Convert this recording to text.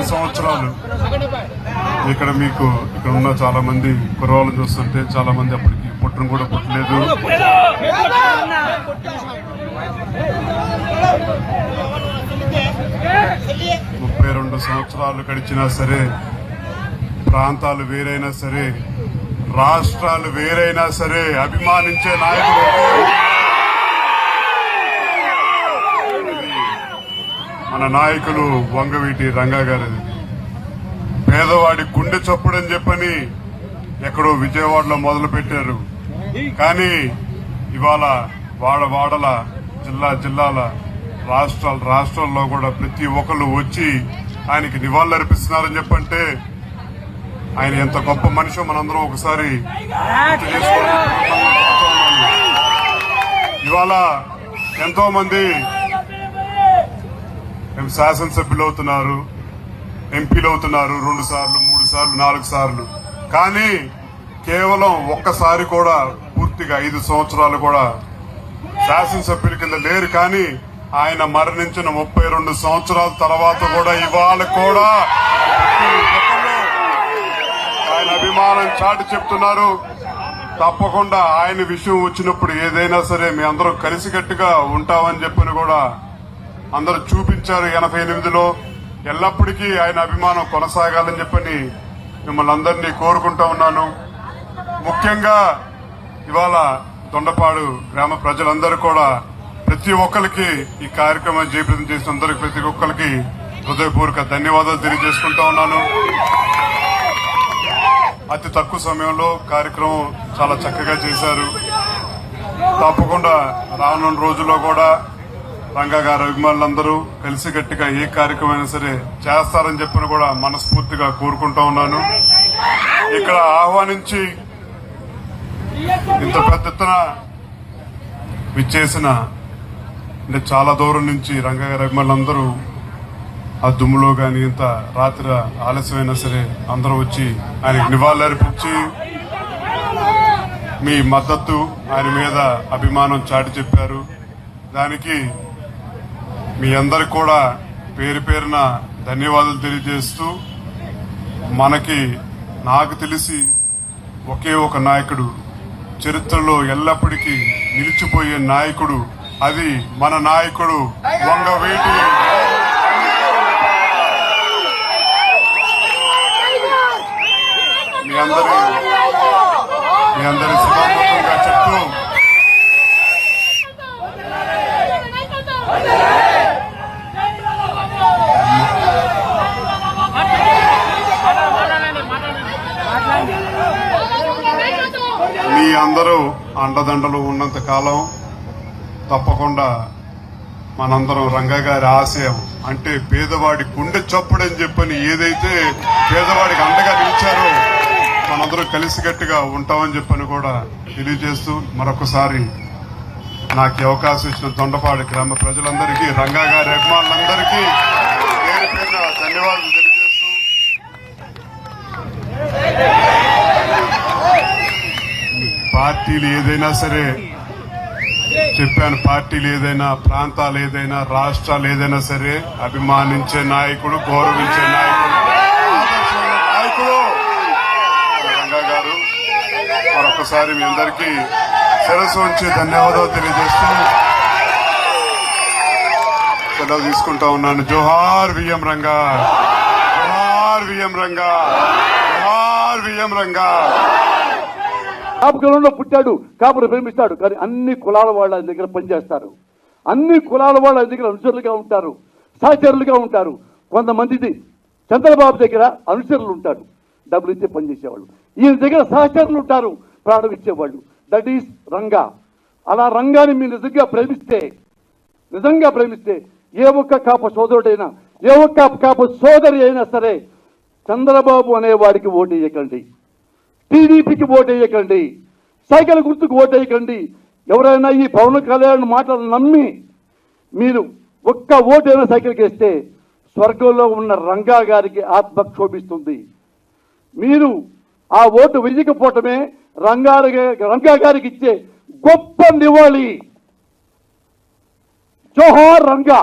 32 సంవత్సరాలు ఇక్కడ మీకు ఇక్కడ ఉన్న చాలా మంది కుర్రవాళ్ళు చూస్తుంటే చాలా మంది అప్పటికి పుట్టడం కూడా పుట్టలేదు. 32 సంవత్సరాలు గడిచినా సరే, ప్రాంతాలు వేరైనా సరే, రాష్ట్రాలు వేరైనా సరే అభిమానించే నాయకుడు మన నాయకులు వంగవీటి రంగా గారు. పేదవాడి గుండె చప్పుడని చెప్పని ఎక్కడో విజయవాడలో మొదలు పెట్టారు. కానీ ఇవాళ వాడల జిల్లాల రాష్ట్రాల్లో కూడా ప్రతి ఒక్కళ్ళు వచ్చి ఆయనకి నివాళులర్పిస్తున్నారని చెప్పంటే ఆయన ఎంత గొప్ప మనిషో మనందరం ఒకసారి ఇవాళ ఎంతో మంది శాసనసభ్యులు అవుతున్నారు, ఎంపీలు అవుతున్నారు, 2 సార్లు 3 సార్లు 4 సార్లు. కానీ కేవలం ఒక్కసారి కూడా పూర్తిగా 5 సంవత్సరాలు కూడా శాసనసభ్యుల కింద లేరు. కానీ ఆయన మరణించిన 32 సంవత్సరాల తర్వాత కూడా ఇవాళ కూడా ఆయన అభిమానం చాటి చెప్తున్నారు. తప్పకుండా ఆయన విషయం వచ్చినప్పుడు ఏదైనా సరే మీ అందరూ కలిసికట్టుగా ఉంటామని చెప్పని కూడా అందరూ చూపించారు. 88లో ఎల్లప్పటికీ ఆయన అభిమానం కొనసాగాలని చెప్పని మిమ్మల్ని అందరినీ కోరుకుంటా ఉన్నాను. ముఖ్యంగా ఇవాళ దొండపాడు గ్రామ ప్రజలందరూ కూడా ప్రతి ఒక్కరికి ఈ కార్యక్రమం జయప్రదం చేసిన అందరికి ప్రతి ఒక్కరికి హృదయపూర్వక ధన్యవాదాలు తెలియజేసుకుంటా ఉన్నాను. అతి తక్కువ సమయంలో కార్యక్రమం చాలా చక్కగా చేశారు. తప్పకుండా రానున్న రోజుల్లో కూడా రంగా గారి అభిమానులందరూ కలిసికట్టుగా ఏ కార్యక్రమం అయినా సరే చేస్తారని చెప్పని కూడా మనస్ఫూర్తిగా కోరుకుంటా ఉన్నాను. ఇక్కడ ఆహ్వానించి ఇంత పెద్ద ఎత్తున విచ్చేసిన అంటే చాలా దూరం నుంచి రంగా గారి అభిమానులందరూ ఆ దుమ్ములో కానీ ఇంత రాత్రి ఆలస్యమైనా సరే అందరూ వచ్చి ఆయనకు నివాళులర్పించి మీ మద్దతు, ఆయన మీద అభిమానం చాటి చెప్పారు. దానికి మీ అందరికి కూడా పేరు పేరున ధన్యవాదాలు తెలియజేస్తూ, నాకు తెలిసి ఒకే ఒక నాయకుడు చరిత్రలో ఎల్లప్పటికీ నిలిచిపోయే నాయకుడు, అది మన నాయకుడు వంగవీటి. మీ అందరి సభాముఖంగా చెప్తూ మీ అందరూ అండదండలు ఉన్నంత కాలం తప్పకుండా మనందరం రంగా గారి ఆశయం అంటే పేదవాడి గుండె చప్పుడని చెప్పని ఏదైతే పేదవాడికి అండగా నిలిచారో మనందరూ కలిసికట్టుగా ఉంటామని చెప్పని కూడా తెలియజేస్తూ మరొకసారి నాకు అవకాశం ఇచ్చిన దొండపాడు గ్రామ ప్రజలందరికీ, రంగా గారి అభిమానులందరికీ పేరు పేరున ధన్యవాదాలు తెలియజేస్తూ పార్టీలు ఏదైనా సరే చెప్పాను, పార్టీలు ఏదైనా, ప్రాంతాలు ఏదైనా, రాష్ట్రాలు ఏదైనా సరే అభిమానించే నాయకుడు, గౌరవించే నాయకుడు రంగా గారు. మరొకసారి మీ అందరికీ శిరస్సు ఉంచి ధన్యవాదాలు తెలియజేస్తూ సెలవు తీసుకుంటా ఉన్నాను. జోహార్ విఎం రంగా, జోహార్ విఎం రంగా, జోహార్ విఎం రంగా. కాపు కులంలో పుట్టాడు, కాపును ప్రేమిస్తాడు. కానీ అన్ని కులాల వాళ్ళు ఆయన దగ్గర పనిచేస్తారు, అన్ని కులాల వాళ్ళు ఆయన దగ్గర అనుచరులుగా ఉంటారు, సహచరులుగా ఉంటారు. కొంతమందిది చంద్రబాబు దగ్గర అనుచరులు ఉంటారు, డబ్బులు ఇచ్చే పనిచేసేవాళ్ళు. ఈయన దగ్గర సహచరులు ఉంటారు, ప్రాణం ఇచ్చేవాళ్ళు. That is Ranga. అలా రంగాన్ని మీరు నిజంగా ప్రేమిస్తే ఏ ఒక్క కాపు సోదరుడైనా, ఏ ఒక్క కాపు సోదరి అయినా సరే చంద్రబాబు అనేవాడికి ఓటు వేయకండి, టీడీపీకి ఓటు వేయకండి, సైకిల్ గుర్తుకు ఓటు వేయకండి. ఎవరైనా ఈ పవన్ కళ్యాణ్ మాటలు నమ్మి మీరు ఒక్క ఓటైనా సైకిల్కి వేస్తే స్వర్గంలో ఉన్న రంగా గారికి ఆత్మ క్షోభిస్తుంది. మీరు ఆ ఓటు వెయ్యకపోవటమే రంగా గారికి ఇచ్చే గొప్ప నివాళి. జోహార్ రంగా.